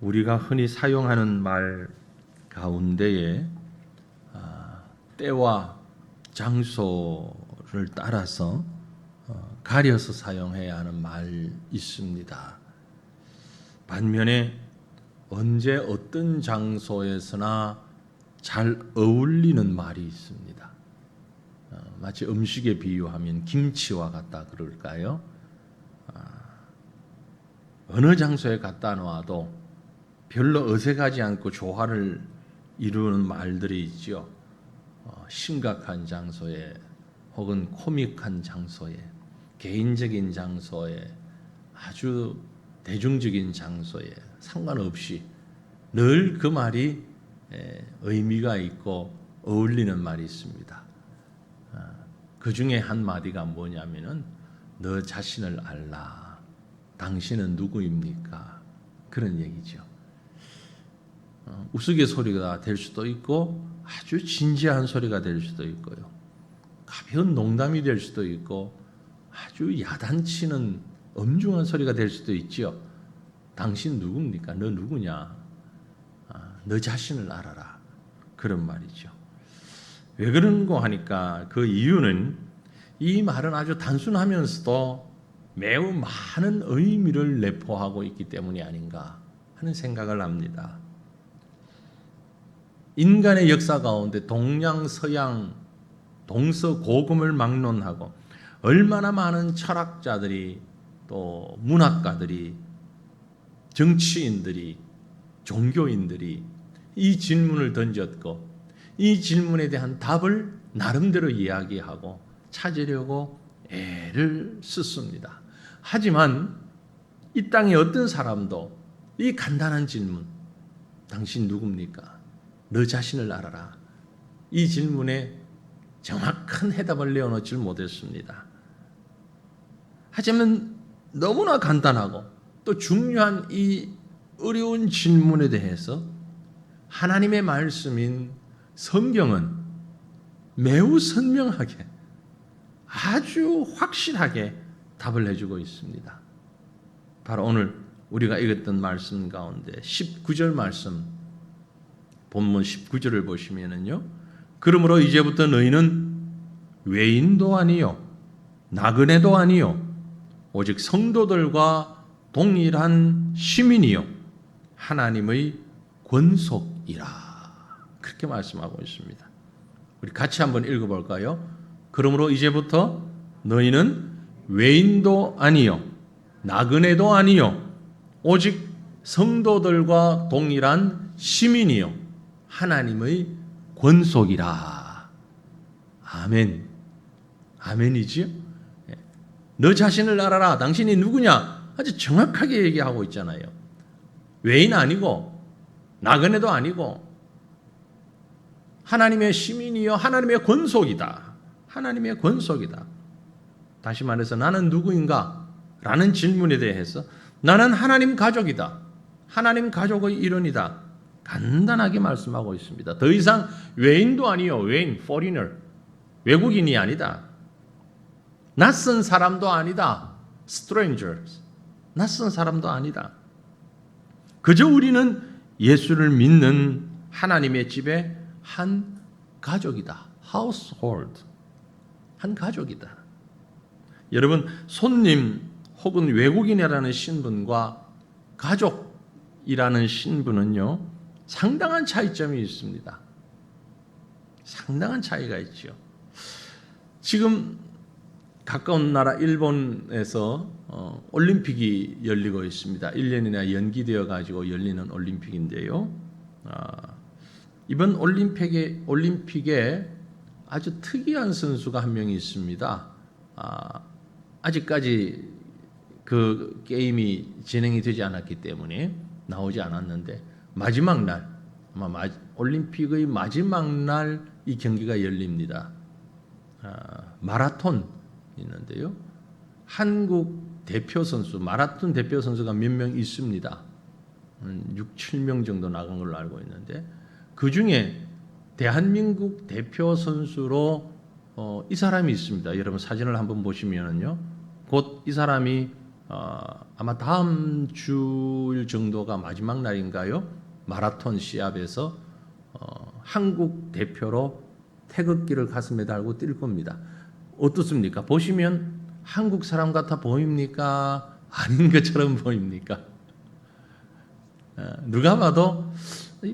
우리가 흔히 사용하는 말 가운데에 때와 장소를 따라서 가려서 사용해야 하는 말 있습니다. 반면에 언제 어떤 장소에서나 잘 어울리는 말이 있습니다. 마치 음식에 비유하면 김치와 같다 그럴까요? 어느 장소에 갖다 놓아도 별로 어색하지 않고 조화를 이루는 말들이 있죠. 심각한 장소에 혹은 코믹한 장소에, 개인적인 장소에, 아주 대중적인 장소에 상관없이 늘 그 말이 의미가 있고 어울리는 말이 있습니다. 그 중에 한 마디가 뭐냐면은 너 자신을 알라. 당신은 누구입니까? 그런 얘기죠. 우스갯소리가 될 수도 있고 아주 진지한 소리가 될 수도 있고요. 가벼운 농담이 될 수도 있고 아주 야단치는 엄중한 소리가 될 수도 있지요. 당신 누굽니까? 너 누구냐? 너 자신을 알아라. 그런 말이죠. 왜 그런가 하니까 그 이유는 이 말은 아주 단순하면서도 매우 많은 의미를 내포하고 있기 때문이 아닌가 하는 생각을 합니다. 인간의 역사 가운데 동양, 서양, 동서고금을 막론하고 얼마나 많은 철학자들이 또 문학가들이 정치인들이 종교인들이 이 질문을 던졌고 이 질문에 대한 답을 나름대로 이야기하고 찾으려고 애를 썼습니다. 하지만 이 땅의 어떤 사람도 이 간단한 질문, 당신 누굽니까? 너 자신을 알아라. 이 질문에 정확한 해답을 내어놓지 못했습니다. 하지만 너무나 간단하고 또 중요한 이 어려운 질문에 대해서 하나님의 말씀인 성경은 매우 선명하게 아주 확실하게 답을 해주고 있습니다. 바로 오늘 우리가 읽었던 말씀 가운데 19절 말씀, 본문 19절을 보시면은요. 그러므로 이제부터 너희는 외인도 아니요 나그네도 아니요 오직 성도들과 동일한 시민이요 하나님의 권속이라. 그렇게 말씀하고 있습니다. 우리 같이 한번 읽어볼까요? 그러므로 이제부터 너희는 외인도 아니요 나그네도 아니요 오직 성도들과 동일한 시민이요 하나님의 권속이라. 아멘. 아멘이지요? 너 자신을 알아라. 당신이 누구냐? 아주 정확하게 얘기하고 있잖아요. 외인 아니고 나그네도 아니고 하나님의 시민이요 하나님의 권속이다. 하나님의 권속이다. 다시 말해서 나는 누구인가? 라는 질문에 대해서 나는 하나님 가족이다. 하나님 가족의 일원이다. 간단하게 말씀하고 있습니다. 더 이상 외인도 아니요 외인, foreigner, 외국인이 아니다. 낯선 사람도 아니다. strangers, 낯선 사람도 아니다. 그저 우리는 예수를 믿는 하나님의 집의 한 가족이다. household, 한 가족이다. 여러분, 손님 혹은 외국인이라는 신분과 가족이라는 신분은요, 상당한 차이점이 있습니다. 상당한 차이가 있죠. 지금 가까운 나라 일본에서 올림픽이 열리고 있습니다. 1년이나 연기되어 가지고 열리는 올림픽인데요. 이번 올림픽에 아주 특이한 선수가 한 명이 있습니다. 아직까지 그 게임이 진행이 되지 않았기 때문에 나오지 않았는데 마지막 날, 아마 올림픽의 마지막 날 이 경기가 열립니다. 마라톤 있는데요. 한국 대표 선수, 마라톤 대표 선수가 몇 명 있습니다. 6, 7명 정도 나간 걸로 알고 있는데 그 중에 대한민국 대표 선수로 이 사람이 있습니다. 여러분 사진을 한번 보시면은요. 곧 이 사람이 아마 다음 주일 정도가 마지막 날인가요? 마라톤 시합에서 한국 대표로 태극기를 가슴에 달고 뛸 겁니다. 어떻습니까? 보시면 한국 사람 같아 보입니까? 아닌 것처럼 보입니까? 누가 봐도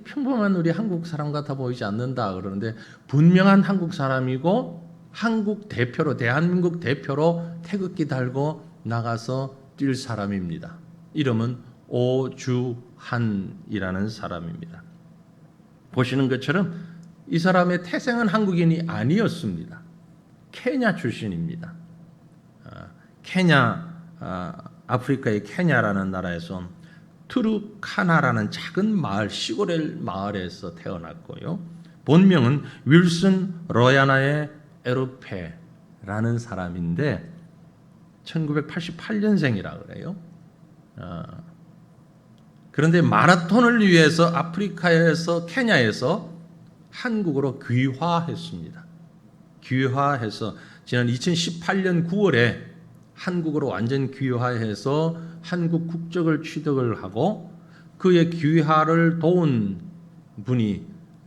평범한 우리 한국 사람 같아 보이지 않는다 그러는데 분명한 한국 사람이고 한국 대표로 대한민국 대표로 태극기 달고 나가서 뛸 사람입니다. 이름은 오주환이라는 사람입니다. 보시는 것처럼 이 사람의 태생은 한국인이 아니었습니다. 케냐 출신입니다. 케냐, 아프리카의 케냐라는 나라에서 투르카나라는 작은 마을, 시골의 마을에서 태어났고요. 본명은 윌슨 로야나의 에르페라는 사람인데 1988년생이라 그래요. 그런데 마라톤을 위해서 아프리카에서 케냐에서 한국으로 귀화했습니다. 귀화해서 지난 2018년 9월에 한국으로 완전 귀화해서 한국 국적을 취득을 하고 그의 귀화를 도운 분이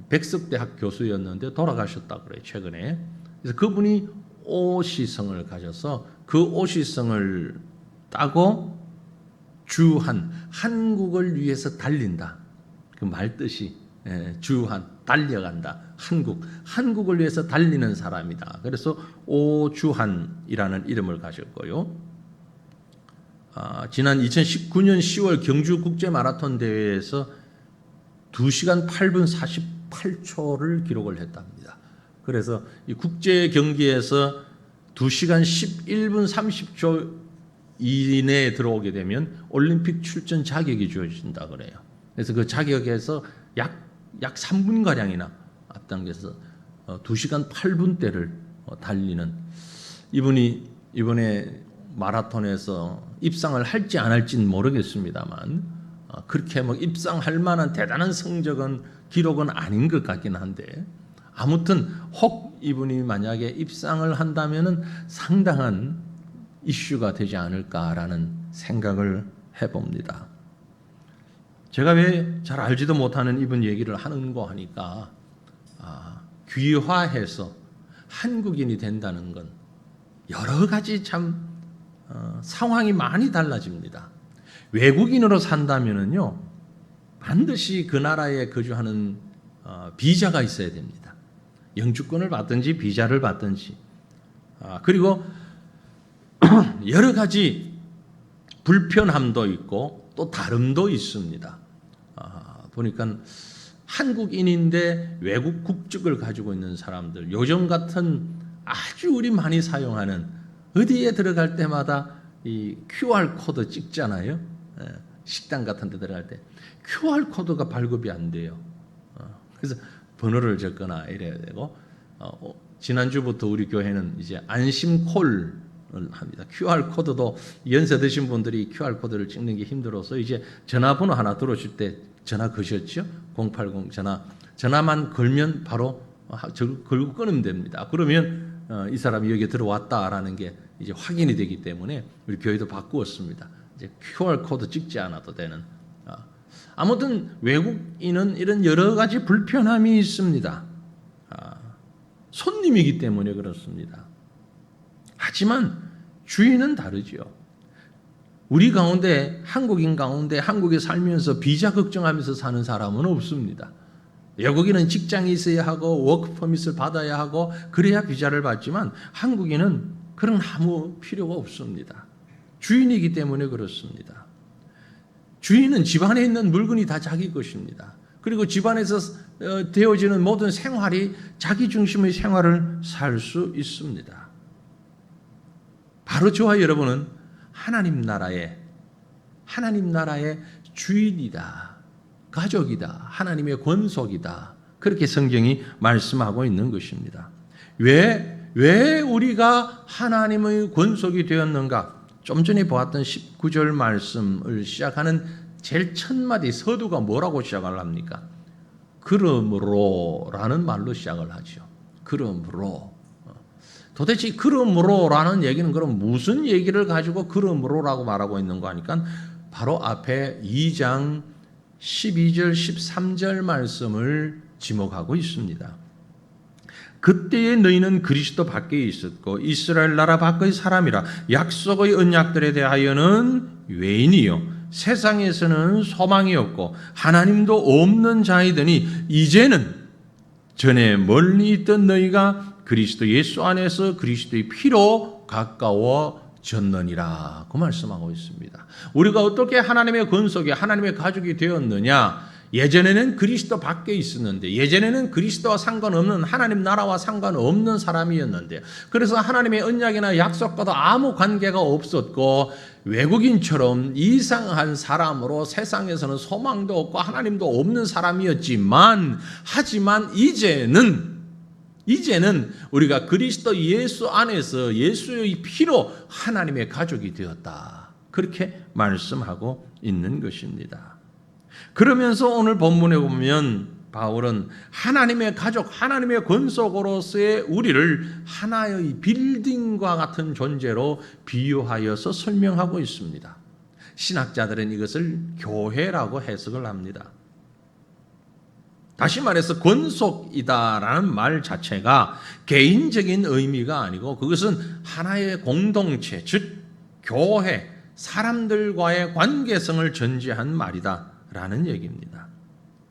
백석대학 교수였는데 돌아가셨다 그래요. 최근에. 그래서 그분이 오시성을 가져서 그 오시성을 따고 주한, 한국을 위해서 달린다. 그 말뜻이 주한, 달려간다. 한국을 위해서 달리는 사람이다. 그래서 오주한이라는 이름을 가졌고요. 지난 2019년 10월 경주 국제 마라톤 대회에서 2시간 8분 48초를 기록을 했답니다. 그래서 이 국제 경기에서 2시간 11분 30초 이내에 들어오게 되면 올림픽 출전 자격이 주어진다 그래요. 그래서 그 자격에서 약 3분 가량이나 앞당겨서 2시간 8분대를 달리는 이분이 이번에 마라톤에서 입상을 할지 안 할지는 모르겠습니다만 그렇게 뭐 입상할 만한 대단한 성적은 기록은 아닌 것 같긴 한데 아무튼 혹 이분이 만약에 입상을 한다면은 상당한 이슈가 되지 않을까라는 생각을 해봅니다. 제가 왜 잘 알지도 못하는 이분 얘기를 하는 거 하니까 귀화해서 한국인이 된다는 건 여러 가지 참 상황이 많이 달라집니다. 외국인으로 산다면은요 반드시 그 나라에 거주하는 비자가 있어야 됩니다. 영주권을 받든지 비자를 받든지 그리고 여러 가지 불편함도 있고 또 다름도 있습니다. 보니까 한국인인데 외국 국적을 가지고 있는 사람들 요즘 같은 아주 우리 많이 사용하는 어디에 들어갈 때마다 이 QR 코드 찍잖아요. 식당 같은 데 들어갈 때 QR 코드가 발급이 안 돼요. 그래서 번호를 적거나 이래야 되고 지난주부터 우리 교회는 이제 안심콜을 합니다. QR 코드도 연세 드신 분들이 QR 코드를 찍는 게 힘들어서 이제 전화번호 하나 들어오실 때 전화 거셨죠? 080 전화만 걸면 바로 걸고 끊으면 됩니다. 그러면 이 사람이 여기에 들어왔다라는 게 이제 확인이 되기 때문에 우리 교회도 바꾸었습니다. 이제 QR 코드 찍지 않아도 되는. 아무튼 외국인은 이런 여러 가지 불편함이 있습니다. 손님이기 때문에 그렇습니다. 하지만 주인은 다르죠. 우리 가운데 한국인 가운데 한국에 살면서 비자 걱정하면서 사는 사람은 없습니다. 외국인은 직장이 있어야 하고 워크퍼밋을 받아야 하고 그래야 비자를 받지만 한국인은 그런 아무 필요가 없습니다. 주인이기 때문에 그렇습니다. 주인은 집안에 있는 물건이 다 자기 것입니다. 그리고 집안에서 되어지는 모든 생활이 자기 중심의 생활을 살 수 있습니다. 바로 저와 여러분은 하나님 나라의 주인이다. 가족이다. 하나님의 권속이다. 그렇게 성경이 말씀하고 있는 것입니다. 왜 우리가 하나님의 권속이 되었는가? 좀 전에 보았던 19절 말씀을 시작하는 제일 첫 마디 서두가 뭐라고 시작을 합니까? 그러므로라는 말로 시작을 하죠. 그러므로. 도대체 그러므로라는 얘기는 그럼 무슨 얘기를 가지고 그러므로라고 말하고 있는 거 하니까 바로 앞에 2장 12절 13절 말씀을 지목하고 있습니다. 그때에 너희는 그리스도 밖에 있었고 이스라엘 나라 밖의 사람이라 약속의 언약들에 대하여는 외인이요 세상에서는 소망이 없고 하나님도 없는 자이더니 이제는 전에 멀리 있던 너희가 그리스도 예수 안에서 그리스도의 피로 가까워졌느니라 그 말씀하고 있습니다. 우리가 어떻게 하나님의 권속에 하나님의 가족이 되었느냐? 예전에는 그리스도 밖에 있었는데 예전에는 그리스도와 상관없는 하나님 나라와 상관없는 사람이었는데 그래서 하나님의 언약이나 약속과도 아무 관계가 없었고 외국인처럼 이상한 사람으로 세상에서는 소망도 없고 하나님도 없는 사람이었지만 하지만 이제는 우리가 그리스도 예수 안에서 예수의 피로 하나님의 가족이 되었다. 그렇게 말씀하고 있는 것입니다. 그러면서 오늘 본문에 보면 바울은 하나님의 가족, 하나님의 권속으로서의 우리를 하나의 빌딩과 같은 존재로 비유하여서 설명하고 있습니다. 신학자들은 이것을 교회라고 해석을 합니다. 다시 말해서 권속이다라는 말 자체가 개인적인 의미가 아니고 그것은 하나의 공동체, 즉 교회, 사람들과의 관계성을 전제한 말이다라는 얘기입니다.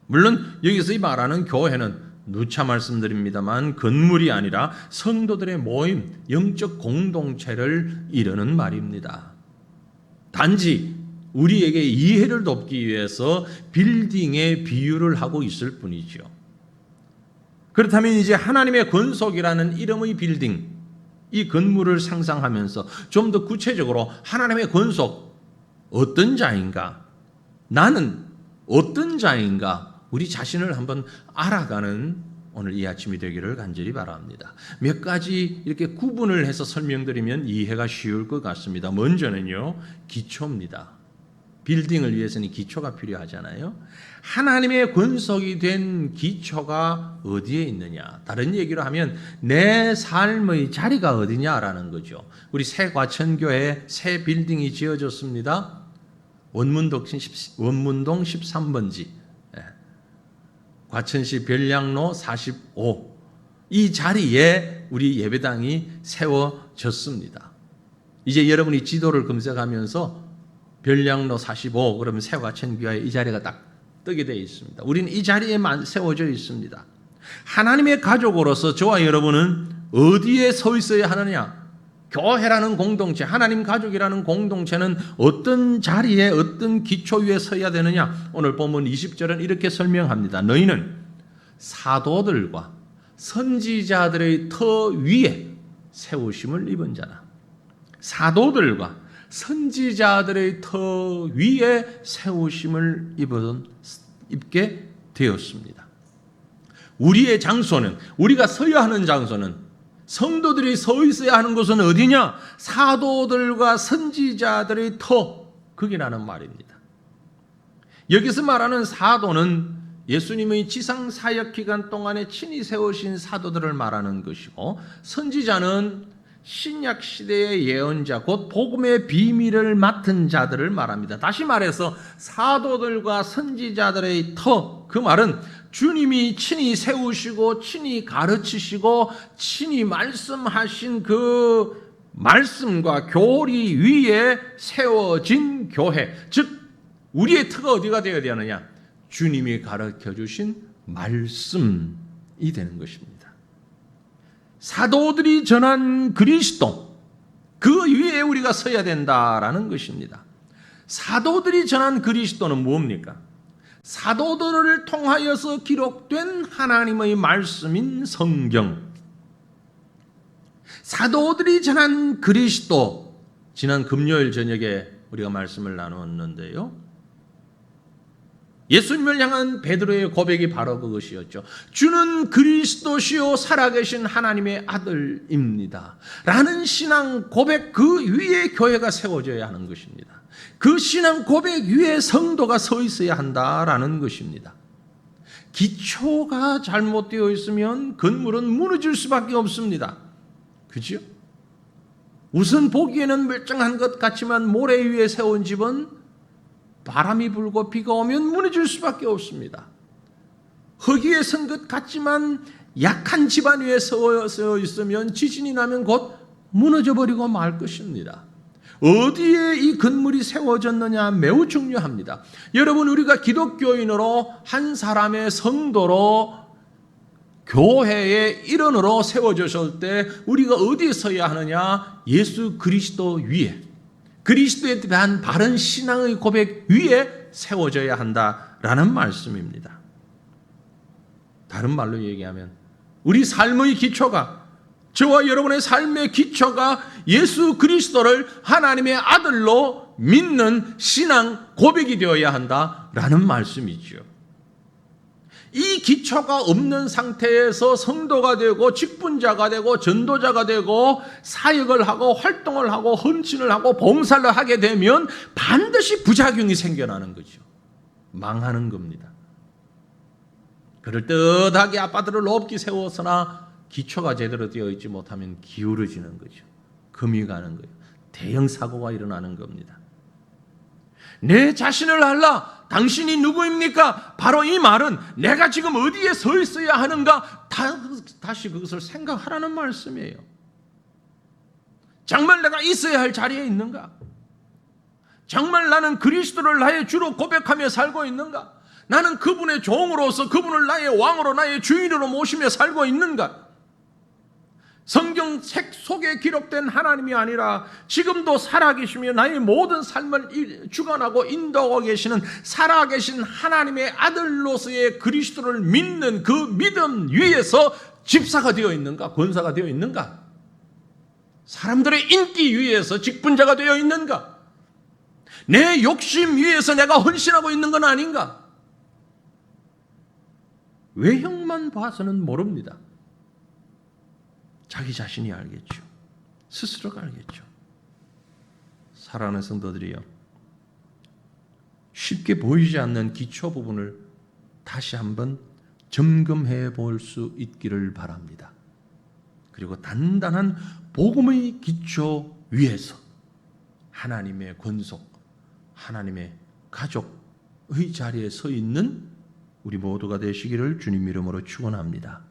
물론 여기서 이 말하는 교회는 누차 말씀드립니다만 건물이 아니라 성도들의 모임, 영적 공동체를 이르는 말입니다. 단지 우리에게 이해를 돕기 위해서 빌딩의 비유를 하고 있을 뿐이죠. 그렇다면 이제 하나님의 권속이라는 이름의 빌딩, 이 건물을 상상하면서 좀 더 구체적으로 하나님의 권속, 어떤 자인가? 나는 어떤 자인가? 우리 자신을 한번 알아가는 오늘 이 아침이 되기를 간절히 바랍니다. 몇 가지 이렇게 구분을 해서 설명드리면 이해가 쉬울 것 같습니다. 먼저는요, 기초입니다. 빌딩을 위해서는 기초가 필요하잖아요. 하나님의 권속이 된 기초가 어디에 있느냐? 다른 얘기로 하면 내 삶의 자리가 어디냐라는 거죠. 우리 새 과천교회에 새 빌딩이 지어졌습니다. 원문동 13번지 과천시 별량로 45 이 자리에 우리 예배당이 세워졌습니다. 이제 여러분이 지도를 검색하면서 별량로 45 그러면 새과천교회 이 자리가 딱 뜨게 되어 있습니다. 우리는 이 자리에만 세워져 있습니다. 하나님의 가족으로서 저와 여러분은 어디에 서 있어야 하느냐? 교회라는 공동체, 하나님 가족이라는 공동체는 어떤 자리에 어떤 기초 위에 서야 되느냐? 오늘 본문 20절은 이렇게 설명합니다. 너희는 사도들과 선지자들의 터 위에 세우심을 입은 자라. 사도들과 선지자들의 터 위에 세우심을 입게 되었습니다. 우리의 장소는, 우리가 서야 하는 장소는, 성도들이 서 있어야 하는 곳은 어디냐? 사도들과 선지자들의 터, 거기라는 말입니다. 여기서 말하는 사도는 예수님의 지상 사역 기간 동안에 친히 세우신 사도들을 말하는 것이고, 선지자는 신약 시대의 예언자, 곧 복음의 비밀을 맡은 자들을 말합니다. 다시 말해서 사도들과 선지자들의 터, 그 말은 주님이 친히 세우시고 친히 가르치시고 친히 말씀하신 그 말씀과 교리 위에 세워진 교회, 즉 우리의 터가 어디가 되어야 되느냐? 주님이 가르쳐 주신 말씀이 되는 것입니다. 사도들이 전한 그리스도, 그 위에 우리가 서야 된다라는 것입니다. 사도들이 전한 그리스도는 뭡니까? 사도들을 통하여서 기록된 하나님의 말씀인 성경. 사도들이 전한 그리스도, 지난 금요일 저녁에 우리가 말씀을 나누었는데요. 예수님을 향한 베드로의 고백이 바로 그것이었죠. 주는 그리스도시요 살아계신 하나님의 아들입니다. 라는 신앙 고백, 그 위에 교회가 세워져야 하는 것입니다. 그 신앙 고백 위에 성도가 서 있어야 한다라는 것입니다. 기초가 잘못되어 있으면 건물은 무너질 수밖에 없습니다. 그죠? 우선 보기에는 멀쩡한 것 같지만 모래 위에 세운 집은 바람이 불고 비가 오면 무너질 수밖에 없습니다. 흙 위에 선 것 같지만 약한 집안 위에 세워 있으면 지진이 나면 곧 무너져 버리고 말 것입니다. 어디에 이 건물이 세워졌느냐 매우 중요합니다. 여러분, 우리가 기독교인으로 한 사람의 성도로 교회의 일원으로 세워졌을 때 우리가 어디에 서야 하느냐? 예수 그리스도 위에, 그리스도에 대한 바른 신앙의 고백 위에 세워져야 한다라는 말씀입니다. 다른 말로 얘기하면 우리 삶의 기초가, 저와 여러분의 삶의 기초가 예수 그리스도를 하나님의 아들로 믿는 신앙 고백이 되어야 한다라는 말씀이죠. 이 기초가 없는 상태에서 성도가 되고 직분자가 되고 전도자가 되고 사역을 하고 활동을 하고 헌신을 하고 봉사를 하게 되면 반드시 부작용이 생겨나는 거죠. 망하는 겁니다. 그럴듯하게 아파트를 높게 세웠으나 기초가 제대로 되어 있지 못하면 기울어지는 거죠. 금이 가는 거예요. 대형 사고가 일어나는 겁니다. 내 자신을 알라. 당신이 누구입니까? 바로 이 말은 내가 지금 어디에 서 있어야 하는가 다시 그것을 생각하라는 말씀이에요. 정말 내가 있어야 할 자리에 있는가? 정말 나는 그리스도를 나의 주로 고백하며 살고 있는가? 나는 그분의 종으로서 그분을 나의 왕으로 나의 주인으로 모시며 살고 있는가? 성경 책 속에 기록된 하나님이 아니라 지금도 살아계시며 나의 모든 삶을 주관하고 인도하고 계시는 살아계신 하나님의 아들로서의 그리스도를 믿는 그 믿음 위에서 집사가 되어 있는가? 권사가 되어 있는가? 사람들의 인기 위에서 직분자가 되어 있는가? 내 욕심 위에서 내가 헌신하고 있는 건 아닌가? 외형만 봐서는 모릅니다. 자기 자신이 알겠죠. 스스로가 알겠죠. 사랑하는 성도들이요, 쉽게 보이지 않는 기초 부분을 다시 한번 점검해 볼 수 있기를 바랍니다. 그리고 단단한 복음의 기초 위에서 하나님의 권속, 하나님의 가족의 자리에 서 있는 우리 모두가 되시기를 주님 이름으로 축원합니다.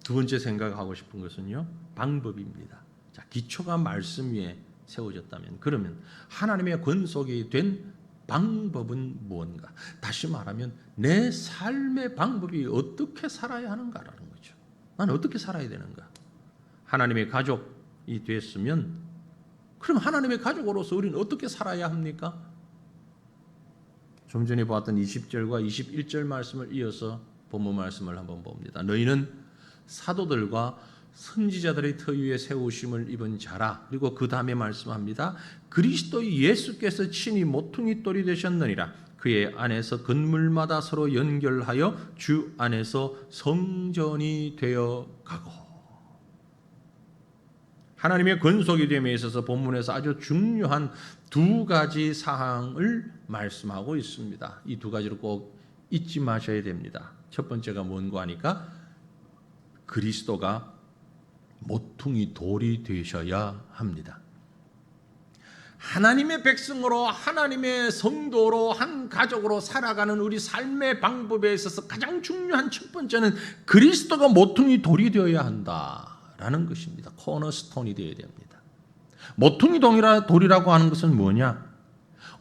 두 번째 생각하고 싶은 것은요, 방법입니다. 자, 기초가 말씀 위에 세워졌다면, 그러면 하나님의 권속이 된 방법은 무언가? 다시 말하면 내 삶의 방법이 어떻게 살아야 하는가라는 거죠. 나는 어떻게 살아야 되는가? 하나님의 가족이 됐으면, 그럼 하나님의 가족으로서 우리는 어떻게 살아야 합니까? 좀 전에 보았던 20절과 21절 말씀을 이어서 본문 말씀을 한번 봅니다. 너희는 사도들과 선지자들의 터 위에 세우심을 입은 자라. 그리고 그 다음에 말씀합니다. 그리스도 예수께서 친히 모퉁이 돌이 되셨느니라. 그의 안에서 건물마다 서로 연결하여 주 안에서 성전이 되어 가고. 하나님의 권속이 됨에 있어서 본문에서 아주 중요한 두 가지 사항을 말씀하고 있습니다. 이 두 가지를 꼭 잊지 마셔야 됩니다. 첫 번째가 뭔가 하니까 그리스도가 모퉁이 돌이 되셔야 합니다. 하나님의 백성으로, 하나님의 성도로, 한 가족으로 살아가는 우리 삶의 방법에 있어서 가장 중요한 첫 번째는 그리스도가 모퉁이 돌이 되어야 한다라는 것입니다. 코너스톤이 되어야 됩니다. 모퉁이 돌이라고 하는 것은 뭐냐?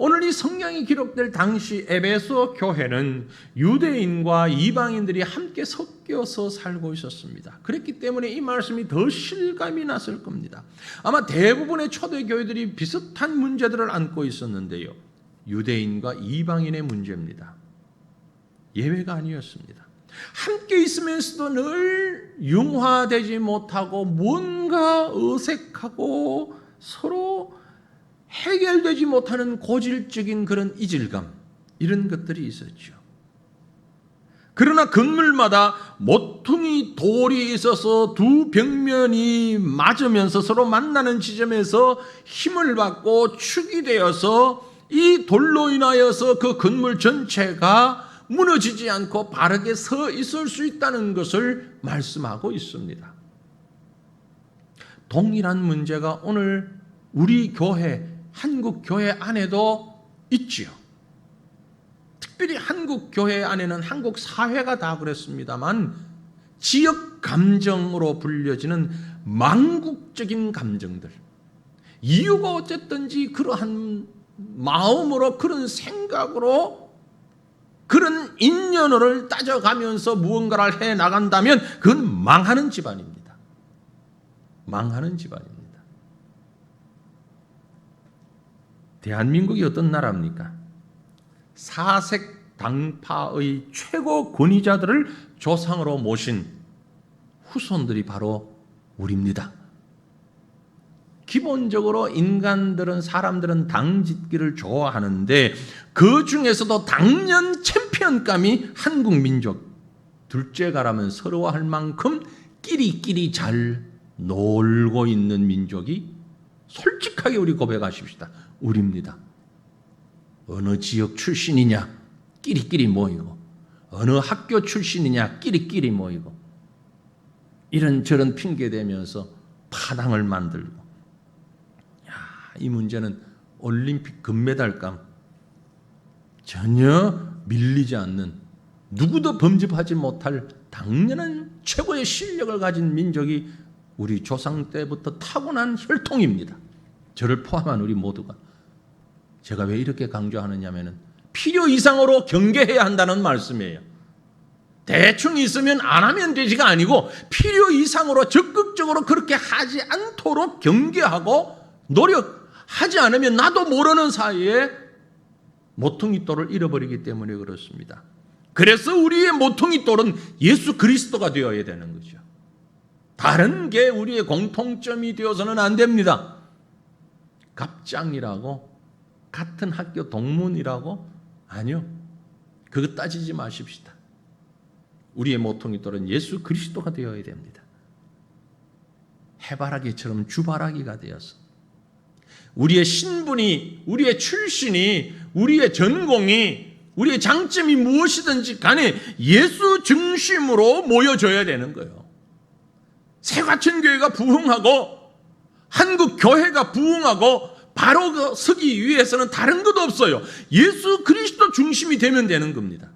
오늘 이 성경이 기록될 당시 에베소 교회는 유대인과 이방인들이 함께 섞여서 살고 있었습니다. 그렇기 때문에 이 말씀이 더 실감이 났을 겁니다. 아마 대부분의 초대교회들이 비슷한 문제들을 안고 있었는데요. 유대인과 이방인의 문제입니다. 예외가 아니었습니다. 함께 있으면서도 늘 융화되지 못하고 뭔가 어색하고 서로 해결되지 못하는 고질적인 그런 이질감, 이런 것들이 있었죠. 그러나 건물마다 모퉁이 돌이 있어서 두 벽면이 맞으면서 서로 만나는 지점에서 힘을 받고 축이 되어서 이 돌로 인하여서 그 건물 전체가 무너지지 않고 바르게 서 있을 수 있다는 것을 말씀하고 있습니다. 동일한 문제가 오늘 우리 교회, 한국 교회 안에도 있지요. 특별히 한국 교회 안에는 한국 사회가 다 그랬습니다만 지역 감정으로 불려지는 망국적인 감정들, 이유가 어쨌든지 그러한 마음으로, 그런 생각으로, 그런 인연어를 따져가면서 무언가를 해 나간다면 그건 망하는 집안입니다. 망하는 집안입니다. 대한민국이 어떤 나라입니까? 사색 당파의 최고 권위자들을 조상으로 모신 후손들이 바로 우리입니다. 기본적으로 인간들은, 사람들은 당짓기를 좋아하는데 그 중에서도 당연 챔피언감이 한국 민족, 둘째 가라면 서러워할 만큼 끼리끼리 잘 놀고 있는 민족이, 솔직하게 우리 고백하십시다, 우리입니다. 어느 지역 출신이냐 끼리끼리 모이고, 어느 학교 출신이냐 끼리끼리 모이고, 이런저런 핑계대면서 파당을 만들고, 이 문제는 올림픽 금메달감 전혀 밀리지 않는, 누구도 범접하지 못할 당연한 최고의 실력을 가진 민족이 우리 조상 때부터 타고난 혈통입니다. 저를 포함한 우리 모두가. 제가 왜 이렇게 강조하느냐면은 필요 이상으로 경계해야 한다는 말씀이에요. 대충 있으면 안 하면 되지가 아니고 필요 이상으로 적극적으로 그렇게 하지 않도록 경계하고 노력하지 않으면 나도 모르는 사이에 모퉁이돌을 잃어버리기 때문에 그렇습니다. 그래서 우리의 모퉁이돌은 예수 그리스도가 되어야 되는 거죠. 다른 게 우리의 공통점이 되어서는 안 됩니다. 갑장이라고, 같은 학교 동문이라고, 아니요, 그거 따지지 마십시다. 우리의 모퉁이돌은 예수 그리스도가 되어야 됩니다. 해바라기처럼 주바라기가 되어서 우리의 신분이, 우리의 출신이, 우리의 전공이, 우리의 장점이 무엇이든지 간에 예수 중심으로 모여져야 되는 거예요. 새과천교회가 부흥하고 한국 교회가 부흥하고 바로 서기 위해서는 다른 것도 없어요. 예수 그리스도 중심이 되면 되는 겁니다.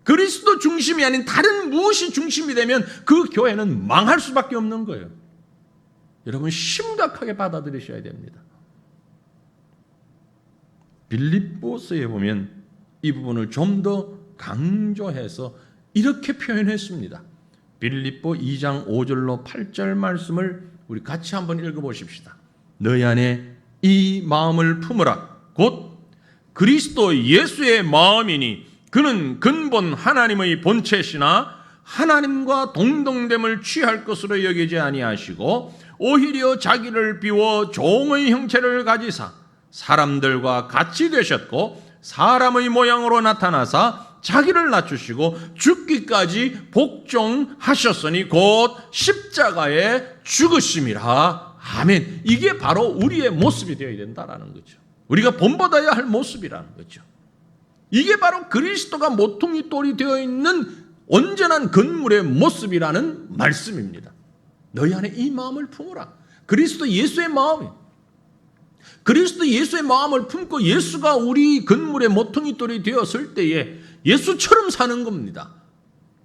그리스도 중심이 아닌 다른 무엇이 중심이 되면 그 교회는 망할 수밖에 없는 거예요. 여러분 심각하게 받아들이셔야 됩니다. 빌립보서에 보면 이 부분을 좀 더 강조해서 이렇게 표현했습니다. 빌립보 2장 5절로 8절 말씀을 우리 같이 한번 읽어보십시다. 너희 안에 이 마음을 품으라. 곧 그리스도 예수의 마음이니 그는 근본 하나님의 본체시나 하나님과 동등됨을 취할 것으로 여기지 아니하시고 오히려 자기를 비워 종의 형체를 가지사 사람들과 같이 되셨고 사람의 모양으로 나타나사 자기를 낮추시고 죽기까지 복종하셨으니 곧 십자가에 죽으심이라. 아멘. 이게 바로 우리의 모습이 되어야 된다라는 거죠. 우리가 본받아야 할 모습이라는 거죠. 이게 바로 그리스도가 모퉁이돌이 되어 있는 온전한 건물의 모습이라는 말씀입니다. 너희 안에 이 마음을 품으라. 그리스도 예수의 마음이에요. 그리스도 예수의 마음을 품고 예수가 우리 건물의 모퉁이돌이 되었을 때에 예수처럼 사는 겁니다.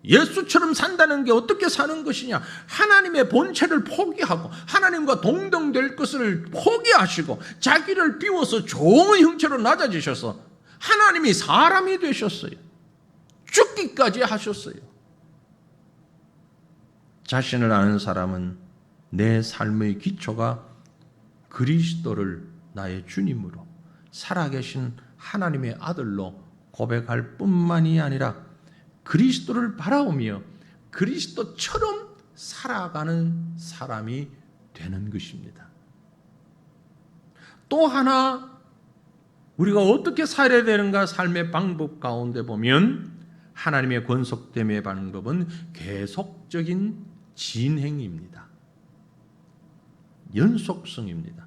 예수처럼 산다는 게 어떻게 사는 것이냐? 하나님의 본체를 포기하고 하나님과 동등될 것을 포기하시고 자기를 비워서 종의 형체로 낮아지셔서 하나님이 사람이 되셨어요. 죽기까지 하셨어요. 자신을 아는 사람은 내 삶의 기초가 그리스도를 나의 주님으로 살아계신 하나님의 아들로 고백할 뿐만이 아니라 그리스도를 바라보며 그리스도처럼 살아가는 사람이 되는 것입니다. 또 하나 우리가 어떻게 살아야 되는가 삶의 방법 가운데 보면 하나님의 권속됨의 방법은 계속적인 진행입니다. 연속성입니다.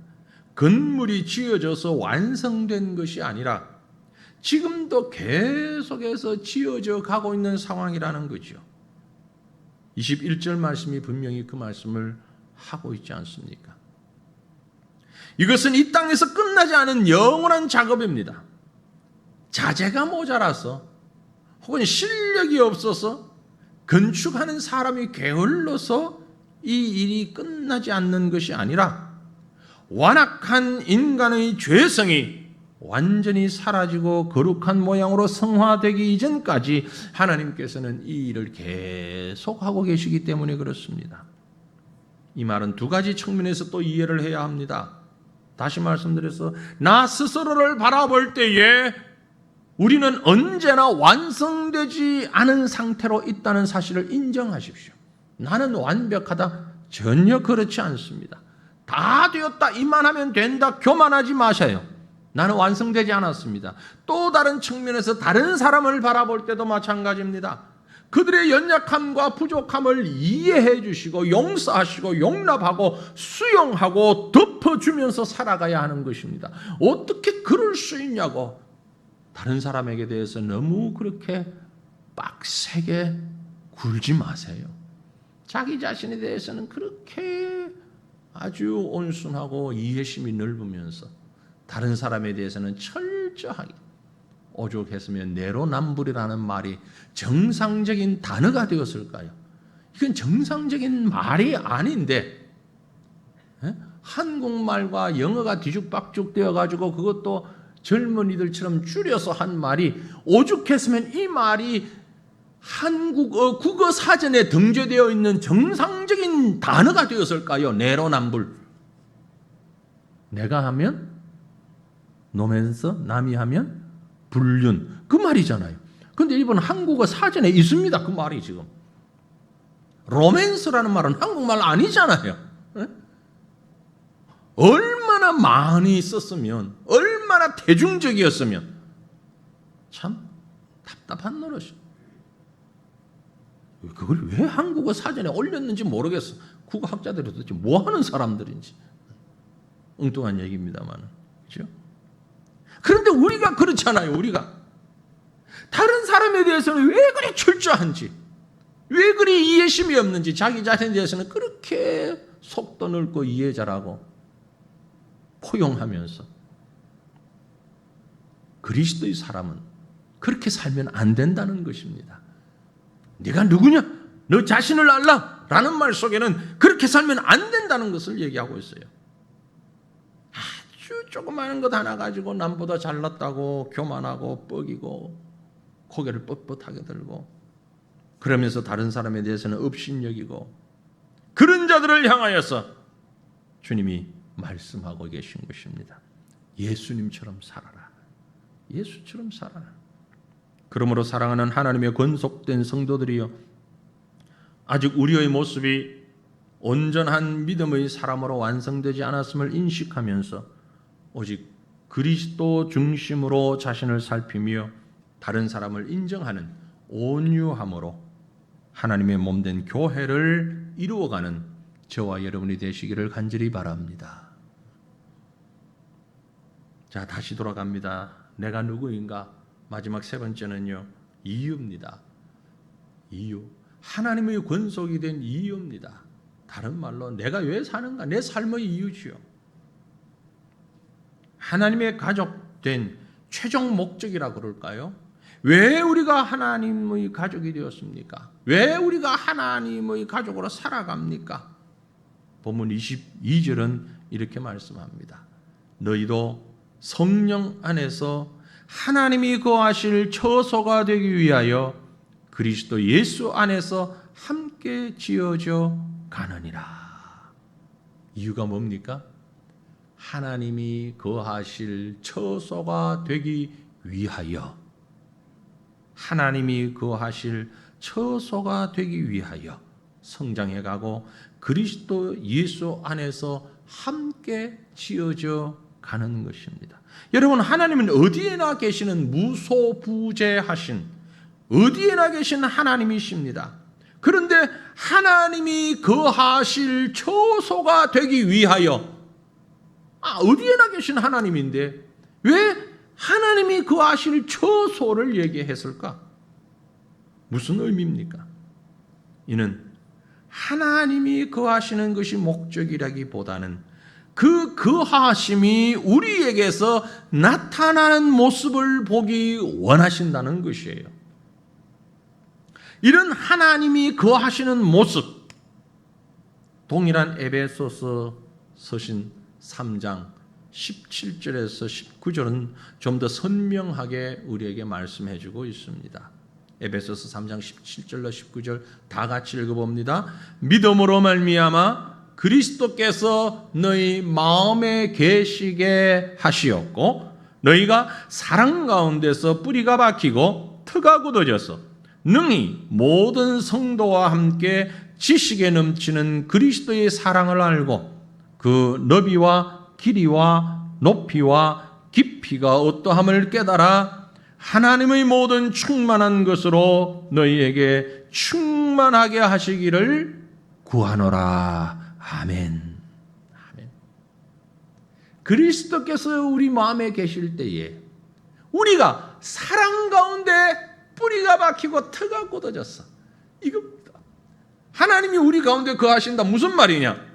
건물이 지어져서 완성된 것이 아니라 지금도 계속해서 지어져 가고 있는 상황이라는 거죠. 21절 말씀이 분명히 그 말씀을 하고 있지 않습니까? 이것은 이 땅에서 끝나지 않은 영원한 작업입니다. 자재가 모자라서 혹은 실력이 없어서 건축하는 사람이 게을러서 이 일이 끝나지 않는 것이 아니라 완악한 인간의 죄성이 완전히 사라지고 거룩한 모양으로 성화되기 이전까지 하나님께서는 이 일을 계속하고 계시기 때문에 그렇습니다. 이 말은 두 가지 측면에서 또 이해를 해야 합니다. 다시 말씀드려서 나 스스로를 바라볼 때에 우리는 언제나 완성되지 않은 상태로 있다는 사실을 인정하십시오. 나는 완벽하다? 전혀 그렇지 않습니다. 다 되었다, 이만하면 된다, 교만하지 마셔요. 나는 완성되지 않았습니다. 또 다른 측면에서 다른 사람을 바라볼 때도 마찬가지입니다. 그들의 연약함과 부족함을 이해해 주시고 용서하시고 용납하고 수용하고 덮어주면서 살아가야 하는 것입니다. 어떻게 그럴 수 있냐고 다른 사람에게 대해서 너무 그렇게 빡세게 굴지 마세요. 자기 자신에 대해서는 그렇게 아주 온순하고 이해심이 넓으면서 다른 사람에 대해서는 철저하게, 오죽했으면 내로남불이라는 말이 정상적인 단어가 되었을까요? 이건 정상적인 말이 아닌데 한국말과 영어가 뒤죽박죽 되어가지고 그것도 젊은이들처럼 줄여서 한 말이, 오죽했으면 이 말이 한국어 국어 사전에 등재되어 있는 정상적인 단어가 되었을까요? 내로남불. 내가 하면 노면서 남이 하면 불륜, 그 말이잖아요. 그런데 이번 한국어 사전에 있습니다. 그 말이 지금. 로맨스라는 말은 한국말 아니잖아요. 얼마나 많이 썼으면, 얼마나 대중적이었으면 참 답답한 노릇이에요. 그걸 왜 한국어 사전에 올렸는지 모르겠어. 국어학자들이 도대체 뭐 하는 사람들인지. 엉뚱한 얘기입니다만, 그렇죠? 그런데 우리가 그렇잖아요. 우리가 다른 사람에 대해서는 왜 그리 철저한지, 왜 그리 이해심이 없는지, 자기 자신에 대해서는 그렇게 속도 넓고 이해 잘하고 포용하면서, 그리스도의 사람은 그렇게 살면 안 된다는 것입니다. 네가 누구냐? 너 자신을 알라? 라는 말 속에는 그렇게 살면 안 된다는 것을 얘기하고 있어요. 아주 조그마한 것 하나 가지고 남보다 잘났다고 교만하고 뻐기고 고개를 뻣뻣하게 들고 그러면서 다른 사람에 대해서는 업신여기고, 그런 자들을 향하여서 주님이 말씀하고 계신 것입니다. 예수님처럼 살아라. 예수처럼 살아라. 그러므로 사랑하는 하나님의 권속된 성도들이여, 아직 우리의 모습이 온전한 믿음의 사람으로 완성되지 않았음을 인식하면서 오직 그리스도 중심으로 자신을 살피며 다른 사람을 인정하는 온유함으로 하나님의 몸된 교회를 이루어가는 저와 여러분이 되시기를 간절히 바랍니다. 자, 다시 돌아갑니다. 내가 누구인가? 마지막 세 번째는요, 이유입니다. 이유. 하나님의 권속이 된 이유입니다. 다른 말로 내가 왜 사는가? 내 삶의 이유지요. 하나님의 가족 된 최종 목적이라고 그럴까요? 왜 우리가 하나님의 가족이 되었습니까? 왜 우리가 하나님의 가족으로 살아갑니까? 본문 22절은 이렇게 말씀합니다. 너희도 성령 안에서 하나님이 거하실 처소가 되기 위하여 그리스도 예수 안에서 함께 지어져 가느니라. 이유가 뭡니까? 하나님이 거하실 처소가 되기 위하여, 하나님이 거하실 처소가 되기 위하여 성장해가고 그리스도 예수 안에서 함께 지어져 가는 것입니다. 여러분, 하나님은 어디에나 계시는 무소부재하신, 어디에나 계신 하나님이십니다. 그런데 하나님이 거하실 처소가 되기 위하여, 어디에나 계신 하나님인데 왜 하나님이 거하실 처소를 얘기했을까? 무슨 의미입니까? 이는 하나님이 거하시는 것이 목적이라기보다는 그 거하심이 우리에게서 나타나는 모습을 보기 원하신다는 것이에요. 이런 하나님이 거하시는 모습, 동일한 에베소서 서신 3장 17절에서 19절은 좀 더 선명하게 우리에게 말씀해 주고 있습니다. 에베소서 3장 17절로 19절 다 같이 읽어봅니다. 믿음으로 말미암아 그리스도께서 너희 마음에 계시게 하시었고 너희가 사랑 가운데서 뿌리가 박히고 터가 굳어져서 능히 모든 성도와 함께 지식에 넘치는 그리스도의 사랑을 알고 그 너비와 길이와 높이와 깊이가 어떠함을 깨달아 하나님의 모든 충만한 것으로 너희에게 충만하게 하시기를 구하노라. 아멘. 아멘. 그리스도께서 우리 마음에 계실 때에 우리가 사랑 가운데 뿌리가 박히고 터가 굳어졌어. 이겁니다. 하나님이 우리 가운데 거하신다. 무슨 말이냐?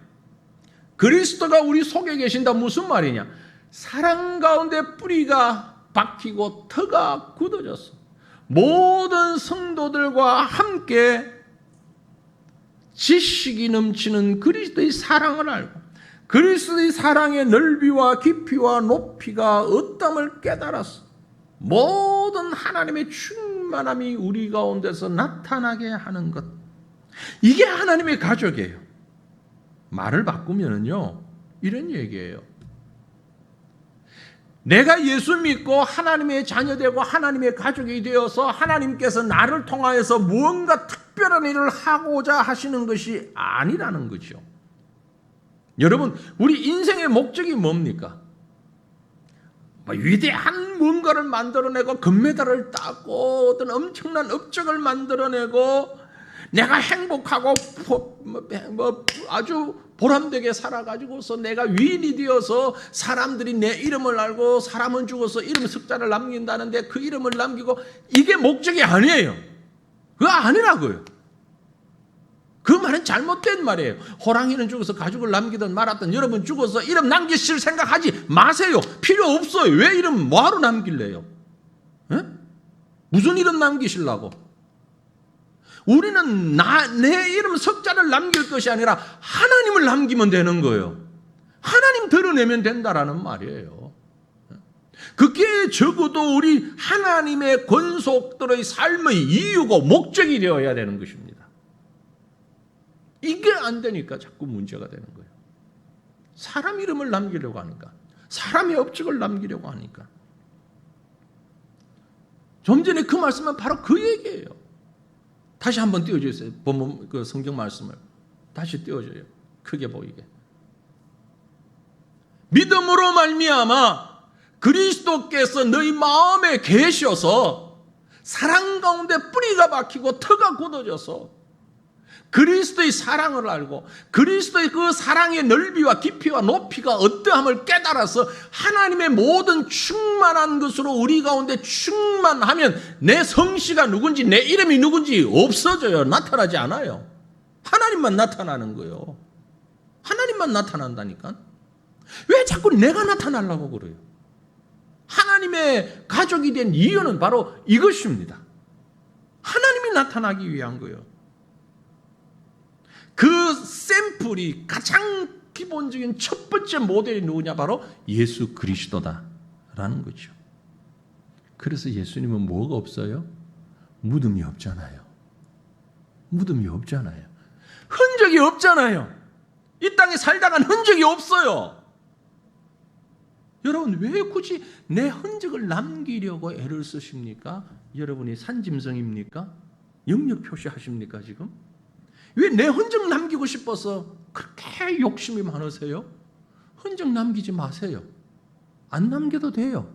그리스도가 우리 속에 계신다. 무슨 말이냐? 사랑 가운데 뿌리가 박히고 터가 굳어졌어. 모든 성도들과 함께 지식이 넘치는 그리스도의 사랑을 알고 그리스도의 사랑의 넓이와 깊이와 높이가 어떠함을 깨달았어. 모든 하나님의 충만함이 우리 가운데서 나타나게 하는 것. 이게 하나님의 가족이에요. 말을 바꾸면은요, 이런 얘기예요. 내가 예수 믿고 하나님의 자녀되고 하나님의 가족이 되어서 하나님께서 나를 통하여서 무언가 특별한 일을 하고자 하시는 것이 아니라는 거죠. 여러분, 우리 인생의 목적이 뭡니까? 위대한 뭔가를 만들어내고 금메달을 따고 어떤 엄청난 업적을 만들어내고 내가 행복하고 아주 보람되게 살아가지고서 내가 위인이 되어서 사람들이 내 이름을 알고 사람은 죽어서 이름 석자를 남긴다는데 그 이름을 남기고 이게 목적이 아니에요. 그거 아니라고요. 그 말은 잘못된 말이에요. 호랑이는 죽어서 가죽을 남기든 말았든 여러분 죽어서 이름 남기실 생각하지 마세요. 필요 없어요. 왜 이름 뭐하러 남길래요? 에? 무슨 이름 남기시려고? 우리는 내 이름 석자를 남길 것이 아니라 하나님을 남기면 되는 거예요. 하나님 드러내면 된다라는 말이에요. 그게 적어도 우리 하나님의 권속들의 삶의 이유고 목적이 되어야 되는 것입니다. 이게 안 되니까 자꾸 문제가 되는 거예요. 사람 이름을 남기려고 하니까, 사람의 업적을 남기려고 하니까. 좀 전에 그 말씀은 바로 그 얘기예요. 다시 한번 띄워주세요. 본문 그 성경 말씀을 다시 띄워줘요. 크게 보이게. 믿음으로 말미암아 그리스도께서 너희 마음에 계셔서 사랑 가운데 뿌리가 박히고 터가 굳어져서 그리스도의 사랑을 알고 그리스도의 그 사랑의 넓이와 깊이와 높이가 어떠함을 깨달아서 하나님의 모든 충만한 것으로 우리 가운데 충만하면 내 성씨가 누군지 내 이름이 누군지 없어져요. 나타나지 않아요. 하나님만 나타나는 거예요. 하나님만 나타난다니까. 왜 자꾸 내가 나타나려고 그래요? 하나님의 가족이 된 이유는 바로 이것입니다. 하나님이 나타나기 위한 거예요. 그 샘플이 가장 기본적인 첫 번째 모델이 누구냐? 바로 예수 그리스도다라는 거죠. 그래서 예수님은 뭐가 없어요? 무덤이 없잖아요. 무덤이 없잖아요. 흔적이 없잖아요. 이 땅에 살다간 흔적이 없어요. 여러분 왜 굳이 내 흔적을 남기려고 애를 쓰십니까? 여러분이 산짐승입니까? 영역 표시하십니까 지금? 왜 내 흔적 남기고 싶어서 그렇게 욕심이 많으세요? 흔적 남기지 마세요. 안 남겨도 돼요.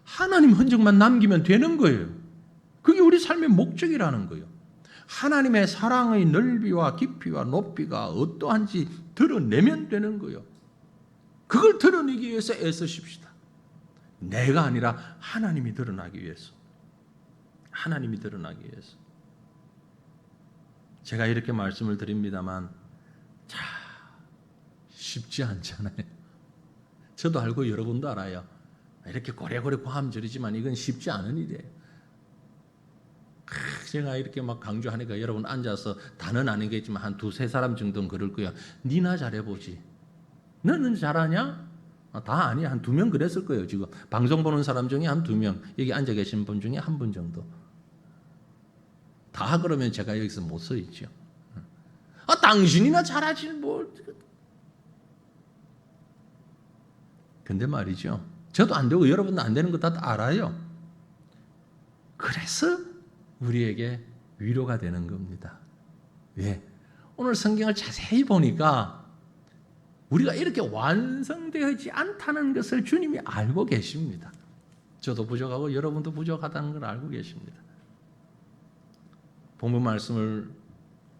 하나님 흔적만 남기면 되는 거예요. 그게 우리 삶의 목적이라는 거예요. 하나님의 사랑의 넓이와 깊이와 높이가 어떠한지 드러내면 되는 거예요. 그걸 드러내기 위해서 애쓰십시다. 내가 아니라 하나님이 드러나기 위해서. 하나님이 드러나기 위해서. 제가 이렇게 말씀을 드립니다만 쉽지 않잖아요. 저도 알고 여러분도 알아요. 이렇게 고래고래 고함지르지만 이건 쉽지 않은 일이에요. 제가 이렇게 막 강조하니까 여러분 앉아서 다는 아니겠지만 한 두세 사람 정도는 그럴 거야. 니나 잘해보지. 너는 잘하냐? 다 아니야. 한 2명 그랬을 거예요. 지금 방송 보는 사람 중에 한 2명, 여기 앉아 계신 분 중에 한 분 정도. 다 그러면 제가 여기서 못 서 있죠. 당신이나 잘하지 뭐. 근데 말이죠. 저도 안 되고 여러분도 안 되는 거 다 알아요. 그래서 우리에게 위로가 되는 겁니다. 왜? 오늘 성경을 자세히 보니까 우리가 이렇게 완성되지 않다는 것을 주님이 알고 계십니다. 저도 부족하고 여러분도 부족하다는 걸 알고 계십니다. 본문 말씀을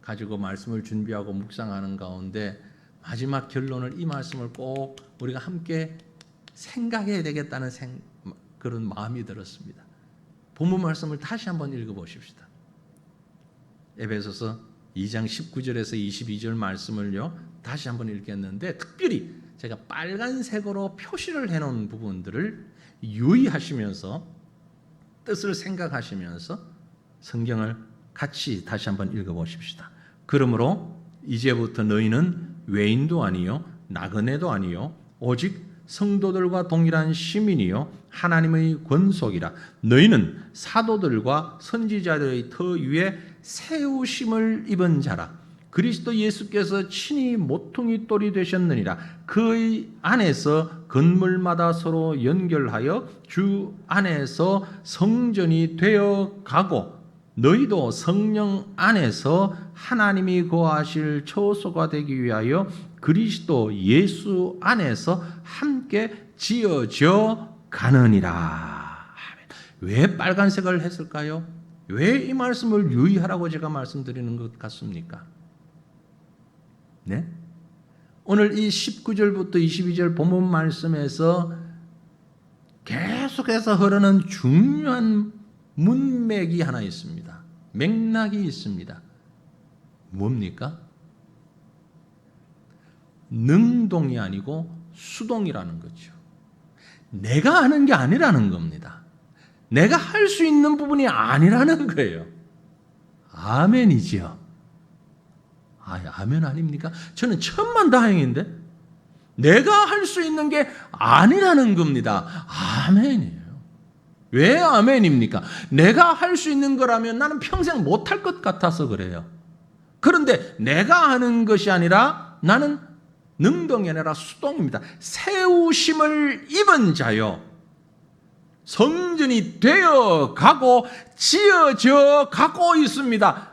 가지고 말씀을 준비하고 묵상하는 가운데 마지막 결론을 이 말씀을 꼭 우리가 함께 생각해야 되겠다는 그런 마음이 들었습니다. 본문 말씀을 다시 한번 읽어보십시다. 에베소서 2장 19절에서 22절 말씀을요 다시 한번 읽겠는데 특별히 제가 빨간색으로 표시를 해놓은 부분들을 유의하시면서 뜻을 생각하시면서 성경을 같이 다시 한번 읽어보십시다. 그러므로 이제부터 너희는 외인도 아니요 나그네도 아니요 오직 성도들과 동일한 시민이요 하나님의 권속이라. 너희는 사도들과 선지자들의 터 위에 세우심을 입은 자라. 그리스도 예수께서 친히 모퉁이 돌이 되셨느니라. 그의 안에서 건물마다 서로 연결하여 주 안에서 성전이 되어 가고 너희도 성령 안에서 하나님이 거하실 처소가 되기 위하여 그리스도 예수 안에서 함께 지어져 가느니라. 왜 빨간색을 했을까요? 왜 이 말씀을 유의하라고 제가 말씀드리는 것 같습니까? 네? 오늘 이 19절부터 22절 본문 말씀에서 계속해서 흐르는 중요한 문맥이 하나 있습니다. 맥락이 있습니다. 뭡니까? 능동이 아니고 수동이라는 거죠. 내가 하는 게 아니라는 겁니다. 내가 할 수 있는 부분이 아니라는 거예요. 아멘이지요. 아멘 아닙니까? 저는 천만다행인데 내가 할 수 있는 게 아니라는 겁니다. 아멘이에요. 왜 아멘입니까? 내가 할 수 있는 거라면 나는 평생 못할 것 같아서 그래요. 그런데 내가 하는 것이 아니라 나는 능동이 아니라 수동입니다. 세우심을 입은 자요. 성전이 되어 가고 지어져 가고 있습니다.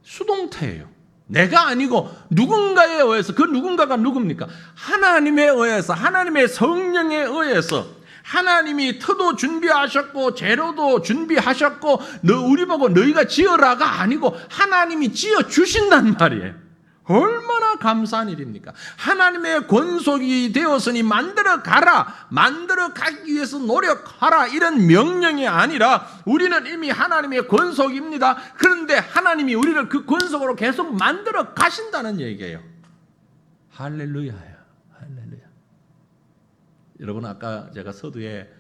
수동태예요. 내가 아니고 누군가에 의해서, 그 누군가가 누굽니까? 하나님에 의해서, 하나님의 성령에 의해서 하나님이 터도 준비하셨고 재료도 준비하셨고 우리 보고 너희가 지어라가 아니고 하나님이 지어주신단 말이에요. 얼마나 감사한 일입니까? 하나님의 권속이 되었으니 만들어 가라, 만들어 가기 위해서 노력하라, 이런 명령이 아니라 우리는 이미 하나님의 권속입니다. 그런데 하나님이 우리를 그 권속으로 계속 만들어 가신다는 얘기예요. 할렐루야예요. 할렐루야. 여러분, 아까 제가 서두에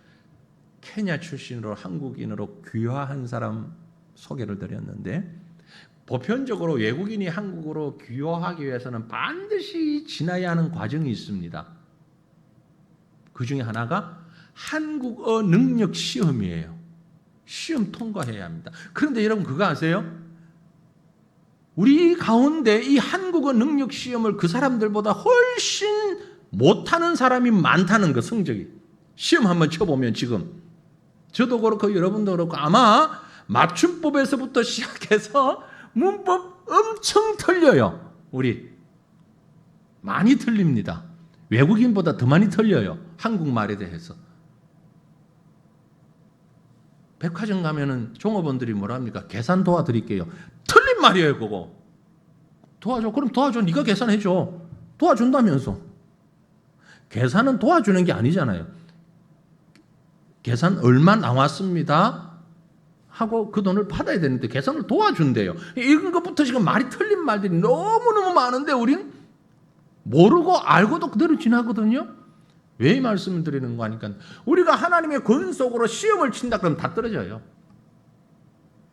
케냐 출신으로 한국인으로 귀화한 사람 소개를 드렸는데, 보편적으로 외국인이 한국으로 귀화하기 위해서는 반드시 지나야 하는 과정이 있습니다. 그 중에 하나가 한국어 능력 시험이에요. 시험 통과해야 합니다. 그런데 여러분 그거 아세요? 우리 가운데 이 한국어 능력 시험을 그 사람들보다 훨씬 못하는 사람이 많다는 거, 성적이. 시험 한번 쳐보면 지금 저도 그렇고 여러분도 그렇고 아마 맞춤법에서부터 시작해서 문법 엄청 틀려요. 우리 많이 틀립니다. 외국인보다 더 많이 틀려요. 한국말에 대해서. 백화점 가면은 종업원들이 뭐라 합니까? 계산 도와드릴게요. 틀린 말이에요, 그거. 도와줘. 그럼 도와줘. 네가 계산해줘. 도와준다면서. 계산은 도와주는 게 아니잖아요. 계산 얼마 나왔습니다. 하고 그 돈을 받아야 되는데 계산을 도와준대요. 이런 것부터 지금 말이 틀린 말들이 너무너무 많은데 우린 모르고 알고도 그대로 지나거든요. 왜 이 말씀을 드리는 거 하니까 우리가 하나님의 권속으로 시험을 친다 그러면 다 떨어져요.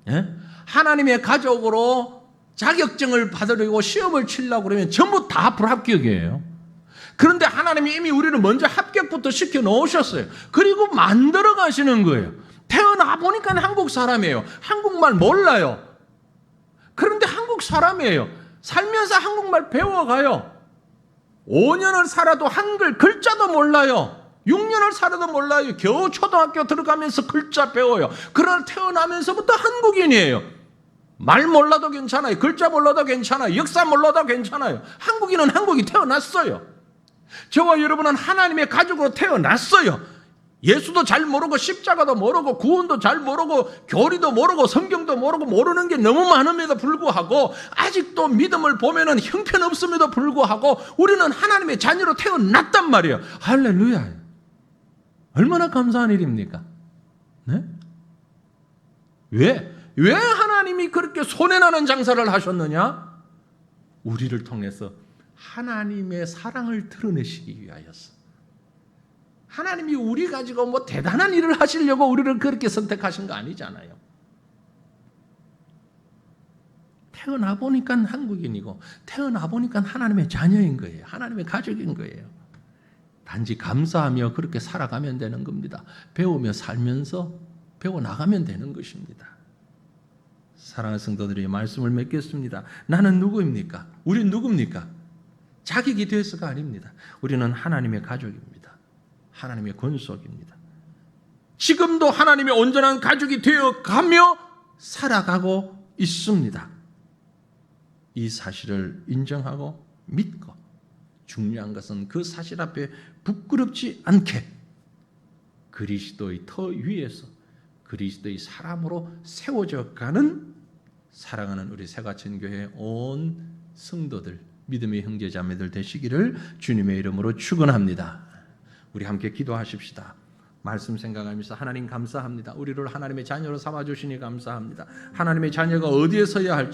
예? 하나님의 가족으로 자격증을 받으려고 시험을 치려고 그러면 전부 다 불합격이에요. 그런데 하나님이 이미 우리를 먼저 합격부터 시켜 놓으셨어요. 그리고 만들어 가시는 거예요. 태어나 보니까 한국 사람이에요. 한국말 몰라요. 그런데 한국 사람이에요. 살면서 한국말 배워가요. 5년을 살아도 한글 글자도 몰라요. 6년을 살아도 몰라요. 겨우 초등학교 들어가면서 글자 배워요. 그러나 태어나면서부터 한국인이에요. 말 몰라도 괜찮아요. 글자 몰라도 괜찮아요. 역사 몰라도 괜찮아요. 한국인은 한국이 태어났어요. 저와 여러분은 하나님의 가족으로 태어났어요. 예수도 잘 모르고 십자가도 모르고 구원도 잘 모르고 교리도 모르고 성경도 모르고 모르는 게 너무 많음에도 불구하고 아직도 믿음을 보면은 형편없음에도 불구하고 우리는 하나님의 자녀로 태어났단 말이에요. 할렐루야. 얼마나 감사한 일입니까? 네? 왜 하나님이 그렇게 손해나는 장사를 하셨느냐? 우리를 통해서 하나님의 사랑을 드러내시기 위하여서. 하나님이 우리 가지고 뭐 대단한 일을 하시려고 우리를 그렇게 선택하신 거 아니잖아요. 태어나 보니까 한국인이고 태어나 보니까 하나님의 자녀인 거예요. 하나님의 가족인 거예요. 단지 감사하며 그렇게 살아가면 되는 겁니다. 배우며 살면서 배워나가면 되는 것입니다. 사랑하는 성도들이 말씀을 맺겠습니다. 나는 누구입니까? 우린 누굽니까? 자격이 돼서가 아닙니다. 우리는 하나님의 가족입니다. 하나님의 권속입니다. 지금도 하나님의 온전한 가족이 되어가며 살아가고 있습니다. 이 사실을 인정하고 믿고 중요한 것은 그 사실 앞에 부끄럽지 않게 그리스도의 터 위에서 그리스도의 사람으로 세워져 가는 사랑하는 우리 새가천교회 온 성도들 믿음의 형제자매들 되시기를 주님의 이름으로 축원합니다. 우리 함께 기도하십시다. 말씀 생각하면서 하나님 감사합니다. 우리를 하나님의 자녀로 삼아주시니 감사합니다. 하나님의 자녀가 어디에 서야 할지